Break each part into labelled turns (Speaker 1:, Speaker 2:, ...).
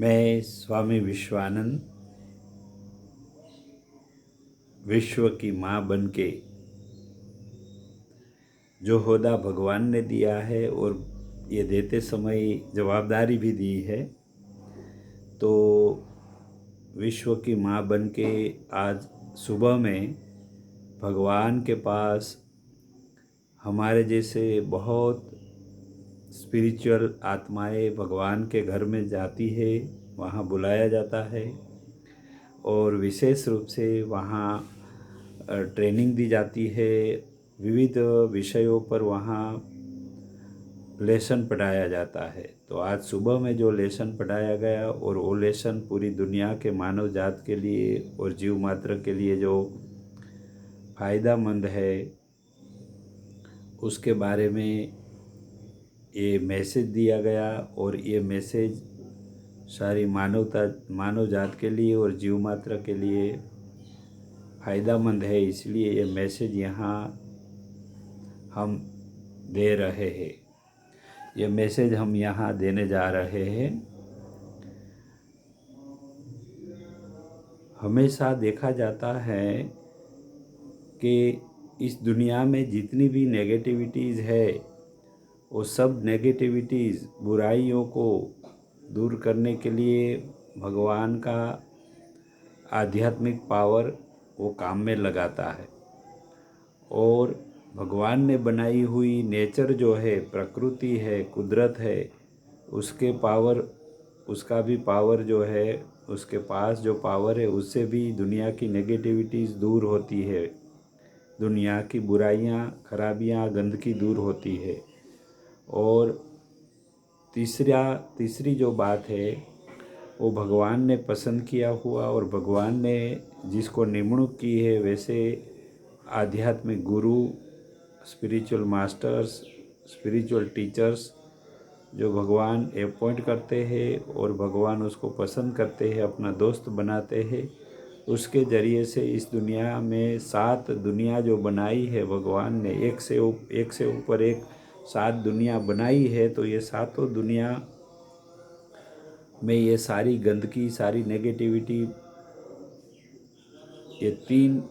Speaker 1: मैं स्वामी विश्वानंद विश्व की माँ बन के जो होदा भगवान ने दिया है और ये देते समय जवाबदारी भी दी है, तो विश्व की माँ बन के आज सुबह में भगवान के पास हमारे जैसे बहुत स्पिरिचुअल आत्माएं भगवान के घर में जाती है, वहाँ बुलाया जाता है और विशेष रूप से वहाँ ट्रेनिंग दी जाती है। विविध विषयों पर वहाँ लेसन पढ़ाया जाता है। तो आज सुबह में जो लेसन पढ़ाया गया और वो लेसन पूरी दुनिया के मानव जात के लिए और जीव मात्र के लिए जो फ़ायदेमंद है, उसके बारे में ये मैसेज दिया गया। और ये मैसेज सारी मानव जात के लिए और जीव मात्र के लिए फ़ायदेमंद है, इसलिए ये मैसेज यहाँ हम दे रहे हैं। ये मैसेज हम यहाँ देने जा रहे हैं। हमेशा देखा जाता है कि इस दुनिया में जितनी भी नेगेटिविटीज़ है, वो सब नेगेटिविटीज़ बुराइयों को दूर करने के लिए भगवान का आध्यात्मिक पावर वो काम में लगाता है। और भगवान ने बनाई हुई नेचर जो है, प्रकृति है, कुदरत है, उसका भी पावर जो है, उसके पास जो पावर है, उससे भी दुनिया की नेगेटिविटीज़ दूर होती है, दुनिया की बुराइयां, खराबियां, गंदगी दूर होती है। और तीसरी जो बात है, वो भगवान ने पसंद किया हुआ और भगवान ने जिसको निमणूक की है, वैसे आध्यात्मिक गुरु, स्पिरिचुअल मास्टर्स, स्पिरिचुअल टीचर्स जो भगवान अपॉइंट करते हैं और भगवान उसको पसंद करते हैं, अपना दोस्त बनाते हैं। उसके ज़रिए से इस दुनिया में 7 दुनिया जो बनाई है भगवान ने, एक से ऊपर एक 7 दुनिया बनाई है। तो ये सातों दुनिया में ये सारी गंदगी, सारी नेगेटिविटी, ये 3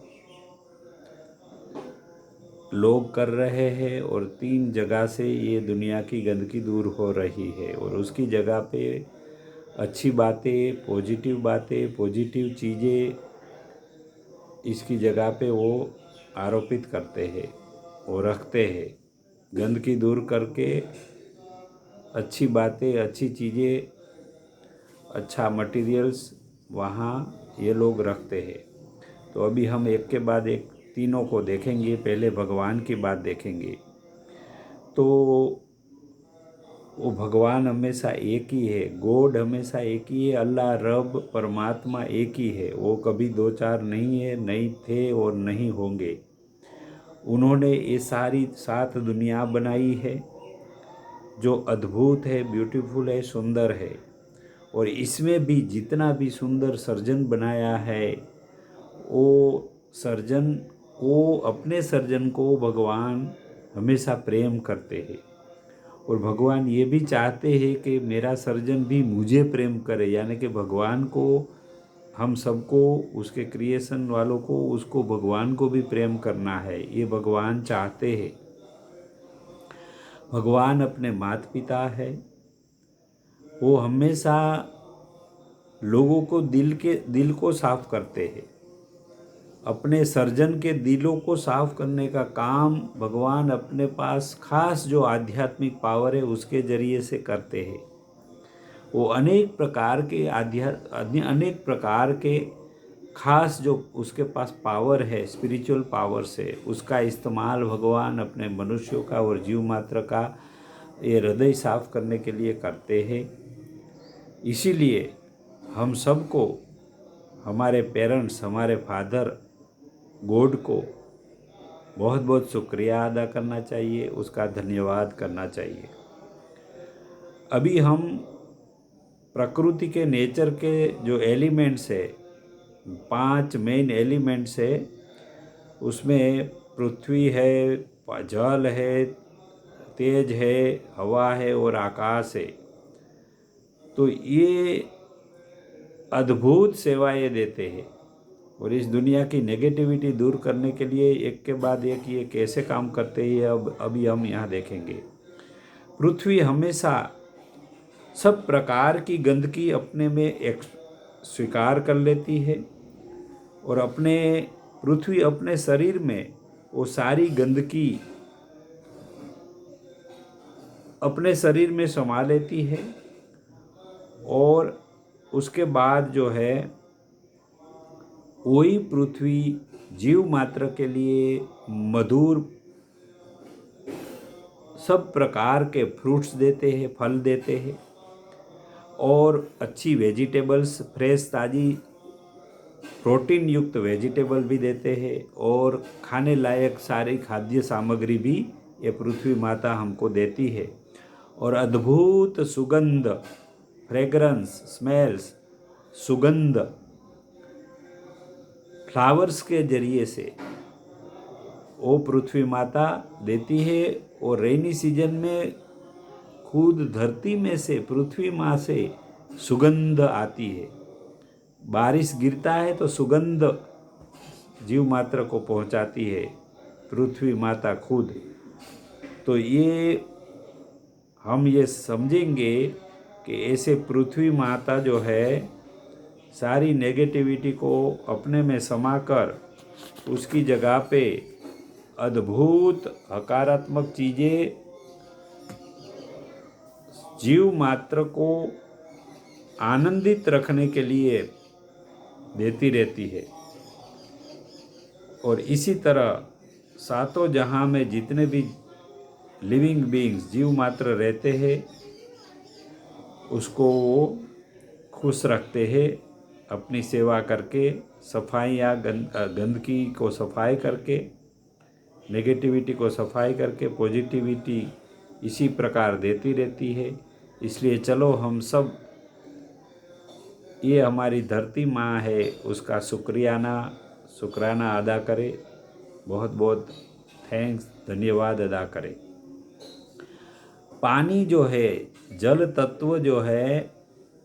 Speaker 1: लोग कर रहे हैं और 3 जगह से ये दुनिया की गंदगी दूर हो रही है। और उसकी जगह पे अच्छी बातें, पॉजिटिव चीज़ें इसकी जगह पे वो आरोपित करते हैं, वो रखते हैं। गंदगी दूर करके अच्छी बातें, अच्छी चीज़ें, अच्छा मटेरियल्स वहाँ ये लोग रखते हैं। तो अभी हम एक के बाद एक तीनों को देखेंगे। पहले भगवान की बात देखेंगे। तो वो भगवान हमेशा एक ही है, गॉड हमेशा एक ही है, अल्लाह, रब, परमात्मा एक ही है। वो कभी 2-4 नहीं है, नहीं थे और नहीं होंगे। उन्होंने ये सारी 7 दुनिया बनाई है जो अद्भुत है, ब्यूटीफुल है, सुंदर है। और इसमें भी जितना भी सुंदर सर्जन बनाया है, वो सर्जन को, अपने सर्जन को भगवान हमेशा प्रेम करते हैं। और भगवान ये भी चाहते हैं कि मेरा सर्जन भी मुझे प्रेम करे, यानी कि भगवान को, हम सबको, उसके क्रिएशन वालों को, उसको, भगवान को भी प्रेम करना है। ये भगवान चाहते हैं। भगवान अपने माता पिता है। वो हमेशा लोगों को दिल को साफ करते हैं। अपने सर्जन के दिलों को साफ करने का काम भगवान अपने पास खास जो आध्यात्मिक पावर है उसके जरिए से करते हैं। वो अनेक प्रकार के खास जो उसके पास पावर है, स्पिरिचुअल पावर से, उसका इस्तेमाल भगवान अपने मनुष्यों का और जीव मात्र का ये हृदय साफ करने के लिए करते हैं। इसीलिए हम सबको, हमारे पेरेंट्स, हमारे फादर गॉड को बहुत बहुत शुक्रिया अदा करना चाहिए, उसका धन्यवाद करना चाहिए। अभी हम प्रकृति के, नेचर के जो एलिमेंट्स है, 5 मेन एलिमेंट्स है, उसमें पृथ्वी है, जल है, तेज है, हवा है और आकाश है। तो ये अद्भुत सेवाएं देते हैं। और इस दुनिया की नेगेटिविटी दूर करने के लिए एक के बाद एक ये कैसे काम करते हैं अभी हम यहाँ देखेंगे। पृथ्वी हमेशा सब प्रकार की गंदगी अपने में एक स्वीकार कर लेती है और पृथ्वी अपने शरीर में वो सारी गंदगी अपने शरीर में समा लेती है। और उसके बाद जो है वही पृथ्वी जीव मात्र के लिए मधुर सब प्रकार के फ्रूट्स देते हैं, फल देते हैं और अच्छी वेजिटेबल्स, फ्रेश ताज़ी प्रोटीन युक्त वेजिटेबल भी देते हैं और खाने लायक सारी खाद्य सामग्री भी ये पृथ्वी माता हमको देती है। और अद्भुत सुगंध, फ्रेग्रेंस, स्मेल्स, सुगंध फ्लावर्स के जरिए से वो पृथ्वी माता देती है। और रेनी सीजन में खुद धरती में से, पृथ्वी माँ से सुगंध आती है। बारिश गिरता है तो सुगंध जीव मात्र को पहुंचाती है पृथ्वी माता खुद। तो ये हम ये समझेंगे कि ऐसे पृथ्वी माता जो है सारी नेगेटिविटी को अपने में समाकर उसकी जगह पे अद्भुत हकारात्मक चीज़ें जीव मात्र को आनंदित रखने के लिए देती रहती है। और इसी तरह सातों जहां में जितने भी लिविंग बीइंग्स, जीव मात्र रहते हैं, उसको वो खुश रखते हैं अपनी सेवा करके, सफाई या गंदगी को सफाई करके, नेगेटिविटी को सफाई करके पॉजिटिविटी इसी प्रकार देती रहती है। इसलिए चलो हम सब ये हमारी धरती माँ है उसका शुक्राना अदा करें, बहुत बहुत थैंक्स, धन्यवाद अदा करें। पानी जो है, जल तत्व जो है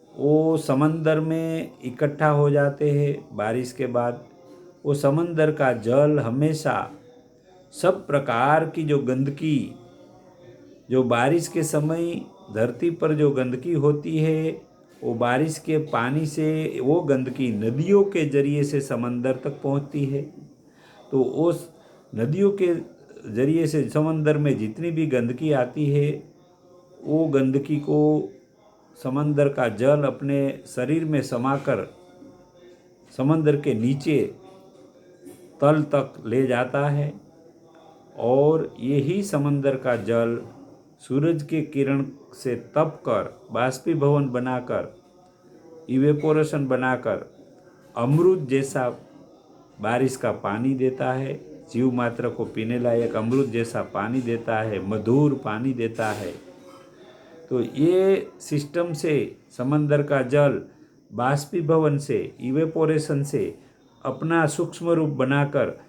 Speaker 1: वो समंदर में इकट्ठा हो जाते हैं बारिश के बाद। वो समंदर का जल हमेशा सब प्रकार की जो गंदगी, जो बारिश के समय धरती पर जो गंदगी होती है, वो बारिश के पानी से वो गंदगी नदियों के जरिए से समंदर तक पहुंचती है। तो उस नदियों के जरिए से समंदर में जितनी भी गंदगी आती है, वो गंदगी को समंदर का जल अपने शरीर में समाकर समंदर के नीचे तल तक ले जाता है। और यही समंदर का जल सूरज के किरण से तप कर, बाष्पीभवन बनाकर, इवेपोरेशन बनाकर अमृत जैसा बारिश का पानी देता है, जीव मात्र को पीने लायक अमृत जैसा पानी देता है, मधुर पानी देता है। तो ये सिस्टम से समंदर का जल बाष्पीभवन से, इवेपोरेशन से अपना सूक्ष्म रूप बनाकर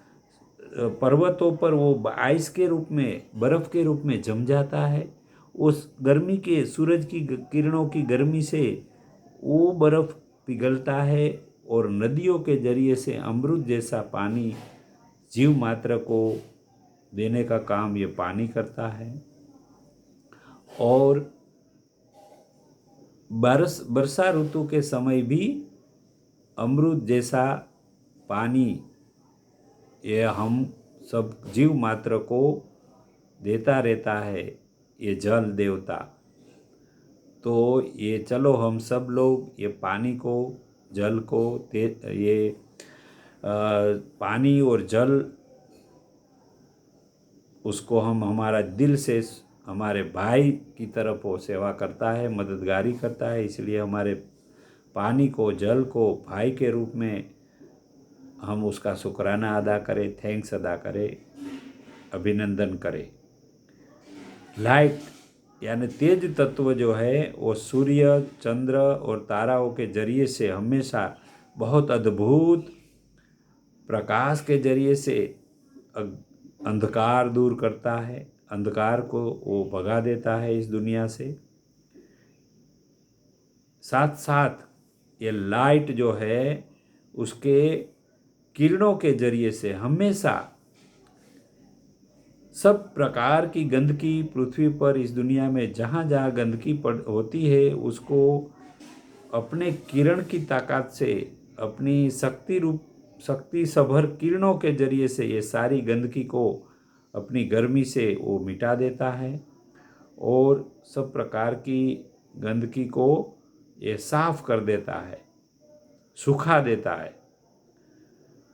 Speaker 1: पर्वतों पर वो आइस के रूप में, बर्फ़ के रूप में जम जाता है। उस गर्मी के, सूरज की किरणों की गर्मी से वो बर्फ़ पिघलता है और नदियों के जरिए से अमृत जैसा पानी जीव मात्र को देने का काम ये पानी करता है। और वर्षा ऋतु के समय भी अमृत जैसा पानी ये हम सब जीव मात्र को देता रहता है ये जल देवता। तो ये चलो हम सब लोग ये पानी को, जल को, ये पानी और जल उसको हम हमारा दिल से, हमारे भाई की तरफ वो सेवा करता है, मददगारी करता है। इसलिए हमारे पानी को, जल को भाई के रूप में हम उसका शुक्राना अदा करें, थैंक्स अदा करें, अभिनंदन करें। लाइट यानी तेज तत्व जो है वो सूर्य, चंद्र और ताराओं के जरिए से हमेशा बहुत अद्भुत प्रकाश के जरिए से अंधकार दूर करता है, अंधकार को वो भगा देता है इस दुनिया से। साथ साथ ये लाइट जो है उसके किरणों के जरिए से हमेशा सब प्रकार की गंदगी पृथ्वी पर इस दुनिया में जहाँ जहाँ गंदगी होती है उसको अपने किरण की ताकत से, अपनी शक्ति सभर किरणों के जरिए से ये सारी गंदगी को अपनी गर्मी से वो मिटा देता है और सब प्रकार की गंदगी को ये साफ कर देता है, सुखा देता है।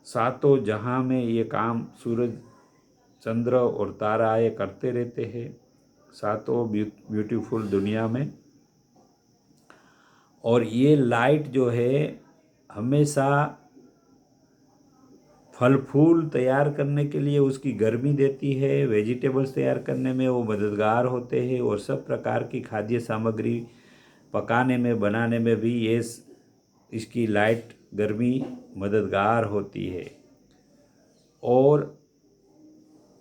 Speaker 1: सातों जहां में ये काम सूरज, चंद्र और तारा ये करते रहते हैं सातों ब्यूटीफुल दुनिया में। और ये लाइट जो है हमेशा फल फूल तैयार करने के लिए उसकी गर्मी देती है, वेजिटेबल्स तैयार करने में वो मददगार होते हैं और सब प्रकार की खाद्य सामग्री पकाने में, बनाने में भी ये इसकी लाइट गर्मी मददगार होती है। और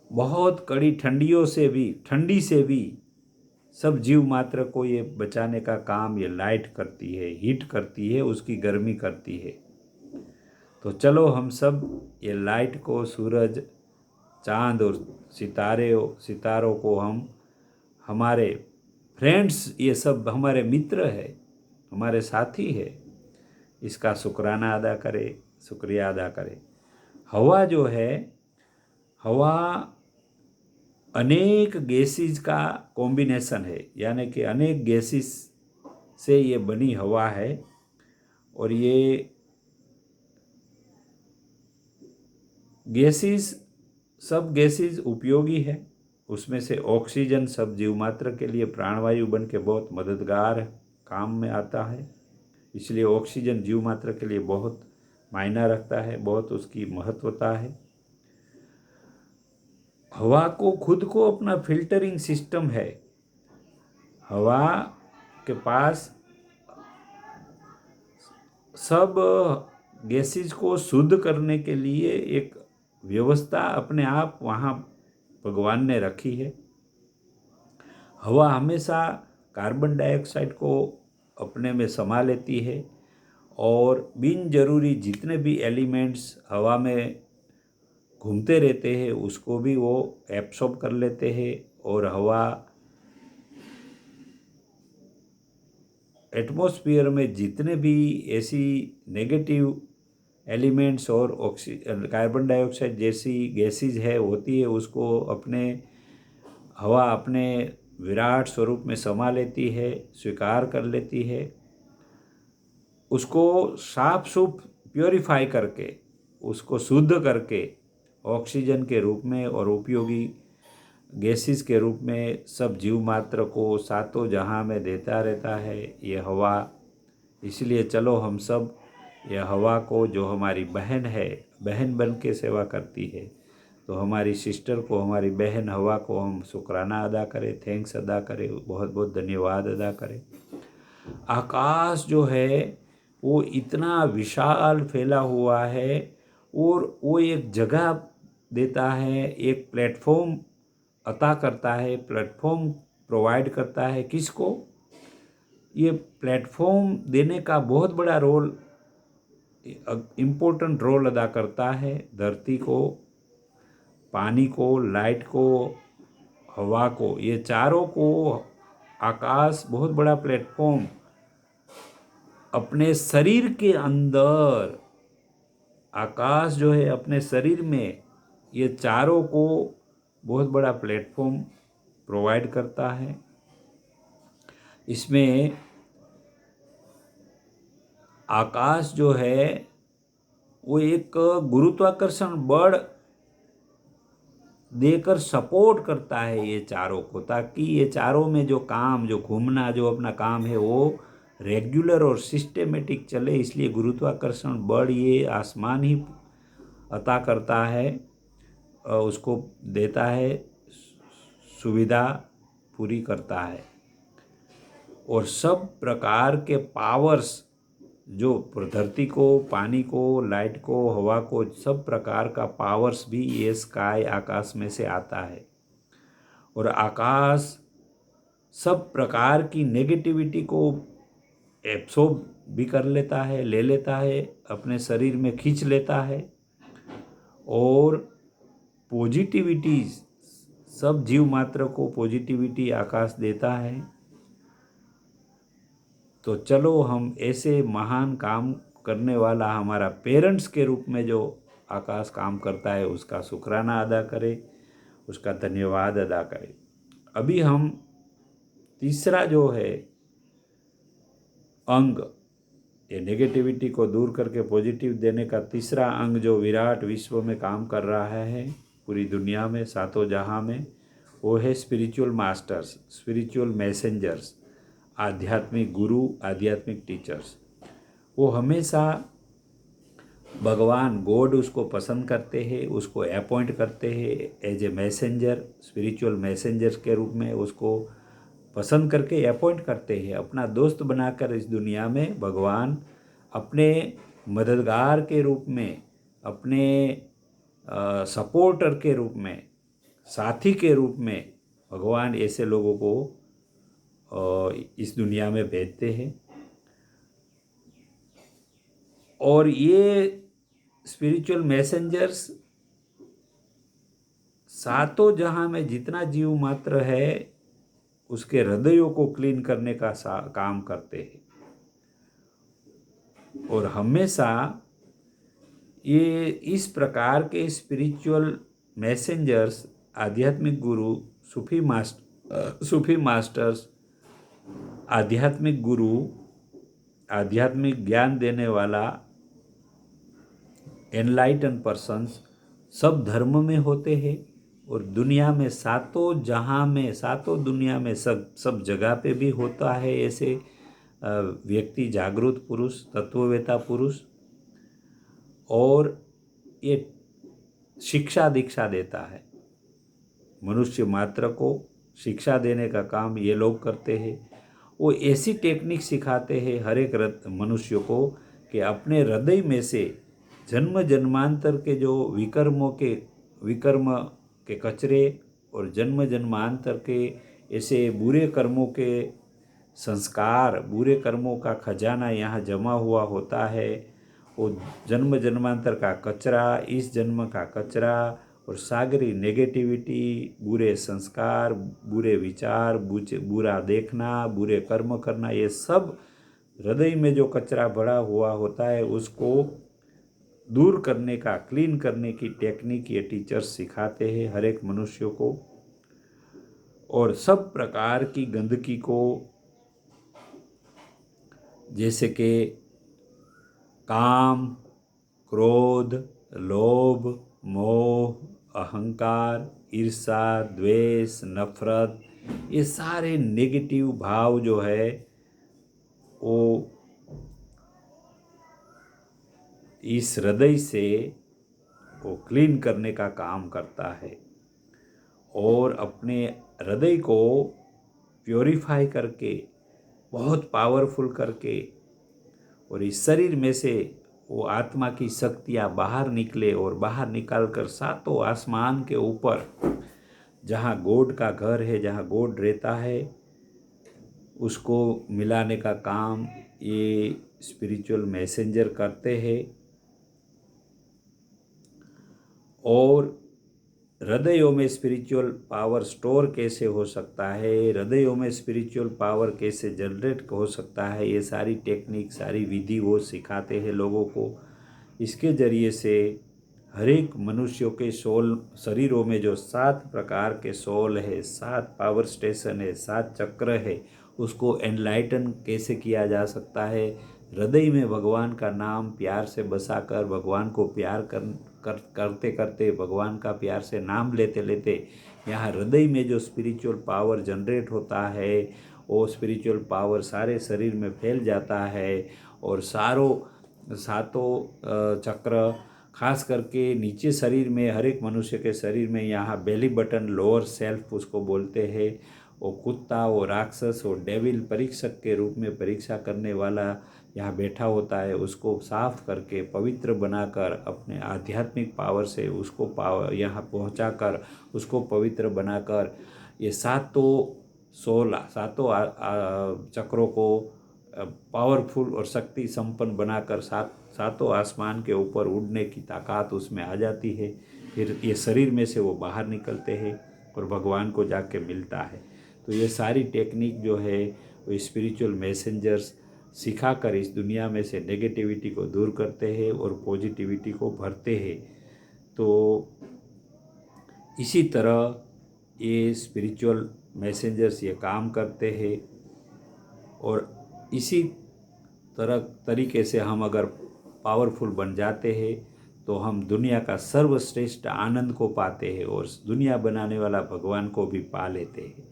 Speaker 1: बहुत कड़ी ठंडी से भी सब जीव मात्र को ये बचाने का काम ये लाइट करती है, हीट करती है, उसकी गर्मी करती है। तो चलो हम सब ये लाइट को, सूरज, चांद और सितारों को हम हमारे फ्रेंड्स, ये सब हमारे मित्र है, हमारे साथी है, इसका शुक्रिया अदा करें। हवा जो है, हवा अनेक गैसेस का कॉम्बिनेशन है, यानी कि अनेक गैसेस से ये बनी हवा है। और ये सब गैसेस उपयोगी है। उसमें से ऑक्सीजन सब जीव मात्र के लिए प्राणवायु बन के बहुत मददगार काम में आता है। इसलिए ऑक्सीजन जीव मात्र के लिए बहुत मायना रखता है, बहुत उसकी महत्वता है। हवा को खुद को अपना फिल्टरिंग सिस्टम है। हवा के पास सब गैसेस को शुद्ध करने के लिए एक व्यवस्था अपने आप वहाँ भगवान ने रखी है। हवा हमेशा कार्बन डाइऑक्साइड को अपने में समा लेती है और बिन जरूरी जितने भी एलिमेंट्स हवा में घूमते रहते हैं उसको भी वो एब्सॉर्ब कर लेते हैं। और हवा एटमॉस्फेयर में जितने भी ऐसी नेगेटिव एलिमेंट्स और कार्बन डाइऑक्साइड जैसी गैसेज होती है उसको हवा अपने विराट स्वरूप में समा लेती है, स्वीकार कर लेती है। उसको साफ सुफ प्योरीफाई करके, उसको शुद्ध करके ऑक्सीजन के रूप में और उपयोगी गैसेस के रूप में सब जीव मात्र को सातों जहां में देता रहता है ये हवा। इसलिए चलो हम सब ये हवा को, जो हमारी बहन है, बहन बन के सेवा करती है, तो हमारी सिस्टर को, हमारी बहन हवा को हम शुक्राना अदा करें, थैंक्स अदा करें, बहुत बहुत धन्यवाद अदा करें। आकाश जो है वो इतना विशाल फैला हुआ है और वो एक जगह देता है, एक प्लेटफॉर्म अता करता है, प्लेटफॉर्म प्रोवाइड करता है। किसको? ये प्लेटफॉर्म देने का बहुत बड़ा रोल, इम्पोर्टेंट रोल अदा करता है। धरती को, पानी को, लाइट को, हवा को, ये चारों को आकाश बहुत बड़ा प्लेटफॉर्म अपने शरीर के अंदर, आकाश जो है अपने शरीर में ये चारों को बहुत बड़ा प्लेटफॉर्म प्रोवाइड करता है। इसमें आकाश जो है वो एक गुरुत्वाकर्षण बल देकर सपोर्ट करता है ये चारों को, ताकि ये चारों में जो काम, जो घूमना, जो अपना काम है वो रेगुलर और सिस्टेमेटिक चले। इसलिए गुरुत्वाकर्षण बल ये आसमान ही अता करता है, उसको देता है, सुविधा पूरी करता है। और सब प्रकार के पावर्स जो धरती को, पानी को, लाइट को, हवा को, सब प्रकार का पावर्स भी ये स्काई, आकाश में से आता है। और आकाश सब प्रकार की नेगेटिविटी को एब्सॉर्ब भी कर लेता है, ले लेता है, अपने शरीर में खींच लेता है। और पॉजिटिविटी, सब जीव मात्र को पॉजिटिविटी आकाश देता है। तो चलो हम ऐसे महान काम करने वाला हमारा पेरेंट्स के रूप में जो आकाश काम करता है उसका शुक्राना अदा करें, उसका धन्यवाद अदा करें। अभी हम तीसरा जो है अंग, ये नेगेटिविटी को दूर करके पॉजिटिव देने का तीसरा अंग जो विराट विश्व में काम कर रहा है पूरी दुनिया में, सातों जहां में, वो है स्पिरिचुअल मास्टर्स, स्पिरिचुअल मैसेंजर्स, आध्यात्मिक गुरु, आध्यात्मिक टीचर्स। वो हमेशा भगवान गॉड उसको पसंद करते हैं, उसको अपॉइंट करते हैं as a messenger, spiritual messenger के रूप में उसको पसंद करके अपॉइंट करते हैं। अपना दोस्त बनाकर इस दुनिया में भगवान अपने मददगार के रूप में, अपने सपोर्टर के रूप में, साथी के रूप में भगवान ऐसे लोगों को इस दुनिया में भेजते हैं। और ये स्पिरिचुअल मैसेंजर्स सातों जहां में जितना जीव मात्र है उसके हृदयों को क्लीन करने का काम करते हैं। और हमेशा ये इस प्रकार के स्पिरिचुअल मैसेंजर्स, आध्यात्मिक गुरु, सूफी मास्टर्स, आध्यात्मिक गुरु, आध्यात्मिक ज्ञान देने वाला एनलाइटन पर्सन्स सब धर्म में होते हैं। और दुनिया में सातों जहां में, सातों दुनिया में, सब जगह पे भी होता है ऐसे व्यक्ति, जागृत पुरुष, तत्ववेता पुरुष। और ये शिक्षा दीक्षा देता है, मनुष्य मात्र को शिक्षा देने का काम ये लोग करते हैं। वो ऐसी टेक्निक सिखाते हैं हर एक मनुष्य को कि अपने हृदय में से जन्म जन्मांतर के जो विकर्म के कचरे और जन्म जन्मांतर के ऐसे बुरे कर्मों के संस्कार, बुरे कर्मों का खजाना यहाँ जमा हुआ होता है। वो जन्म जन्मांतर का कचरा, इस जन्म का कचरा और सागरी नेगेटिविटी, बुरे संस्कार, बुरे विचार, बुरा देखना, बुरे कर्म करना, ये सब हृदय में जो कचरा भरा हुआ होता है उसको दूर करने का, क्लीन करने की टेक्निक ये टीचर्स सिखाते हैं हर एक मनुष्य को। और सब प्रकार की गंदगी को, जैसे कि काम, क्रोध, लोभ, मोह, अहंकार, ईर्ष्या, द्वेष, नफरत, ये सारे नेगेटिव भाव जो है वो इस हृदय से वो क्लीन करने का काम करता है। और अपने हृदय को प्योरीफाई करके, बहुत पावरफुल करके, और इस शरीर में से वो आत्मा की शक्तियाँ बाहर निकले और बाहर निकालकर सातों आसमान के ऊपर जहाँ गॉड का घर है, जहाँ गॉड रहता है, उसको मिलाने का काम ये स्पिरिचुअल मैसेंजर करते हैं। और हृदयों में स्पिरिचुअल पावर स्टोर कैसे हो सकता है, हृदयों में स्पिरिचुअल पावर कैसे जनरेट हो सकता है, ये सारी टेक्निक, सारी विधि वो सिखाते हैं लोगों को। इसके ज़रिए से हर एक मनुष्यों के सोल शरीरों में जो 7 प्रकार के सोल है, 7 पावर स्टेशन है, 7 चक्र है, उसको एनलाइटन कैसे किया जा सकता है। हृदय में भगवान का नाम प्यार से बसाकर, भगवान को प्यार करते करते, भगवान का प्यार से नाम लेते लेते यहाँ हृदय में जो स्पिरिचुअल पावर जनरेट होता है वो स्पिरिचुअल पावर सारे शरीर में फैल जाता है। और सातों चक्र, खास करके नीचे शरीर में, हर एक मनुष्य के शरीर में यहाँ बेली बटन, लोअर सेल्फ उसको बोलते हैं, वो कुत्ता, वो राक्षस, वो डेविल, परीक्षक के रूप में परीक्षा करने वाला यहाँ बैठा होता है, उसको साफ करके पवित्र बनाकर अपने आध्यात्मिक पावर से उसको पावर यहाँ पहुँचाकर उसको पवित्र बनाकर ये सातों चक्रों को पावरफुल और शक्ति संपन्न बनाकर सातों आसमान के ऊपर उड़ने की ताकत उसमें आ जाती है। फिर ये शरीर में से वो बाहर निकलते हैं और भगवान को जाके मिलता है। तो ये सारी टेक्निक जो है वो स्पिरिचुअल मैसेंजर्स सिखाकर इस दुनिया में से नेगेटिविटी को दूर करते हैं और पॉजिटिविटी को भरते हैं। तो इसी तरह ये स्पिरिचुअल मैसेंजर्स ये काम करते हैं और इसी तरीके से हम अगर पावरफुल बन जाते हैं तो हम दुनिया का सर्वश्रेष्ठ आनंद को पाते हैं और दुनिया बनाने वाला भगवान को भी पा लेते हैं।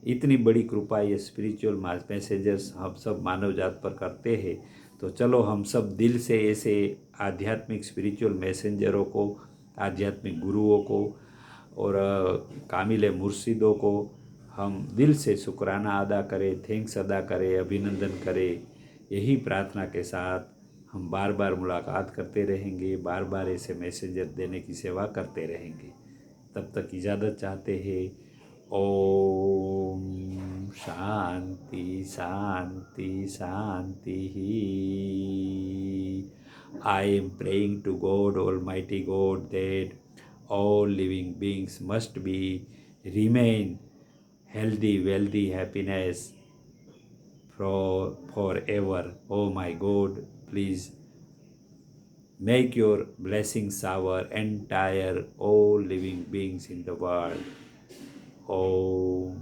Speaker 1: इतनी बड़ी कृपा ये स्पिरिचुअल मैसेंजर्स हम सब मानव जात पर करते हैं। तो चलो हम सब दिल से ऐसे आध्यात्मिक स्पिरिचुअल मैसेंजरों को, आध्यात्मिक गुरुओं को और कामिल मुर्शिदों को हम दिल से शुक्राना अदा करें, थैंक्स अदा करें, अभिनंदन करें। यही प्रार्थना के साथ हम बार बार मुलाकात करते रहेंगे, बार बार ऐसे मैसेंजर देने की सेवा करते रहेंगे। तब तक इजाज़त चाहते हैं। ओम शांति शांति शांति। I am praying to God, Almighty God, that all living beings must be remain healthy, wealthy, happiness forever. Oh my God, please make your blessings shower entire all living beings in the world. Om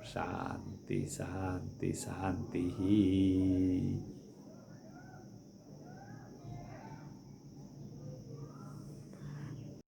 Speaker 1: Shanti Shanti Shanti.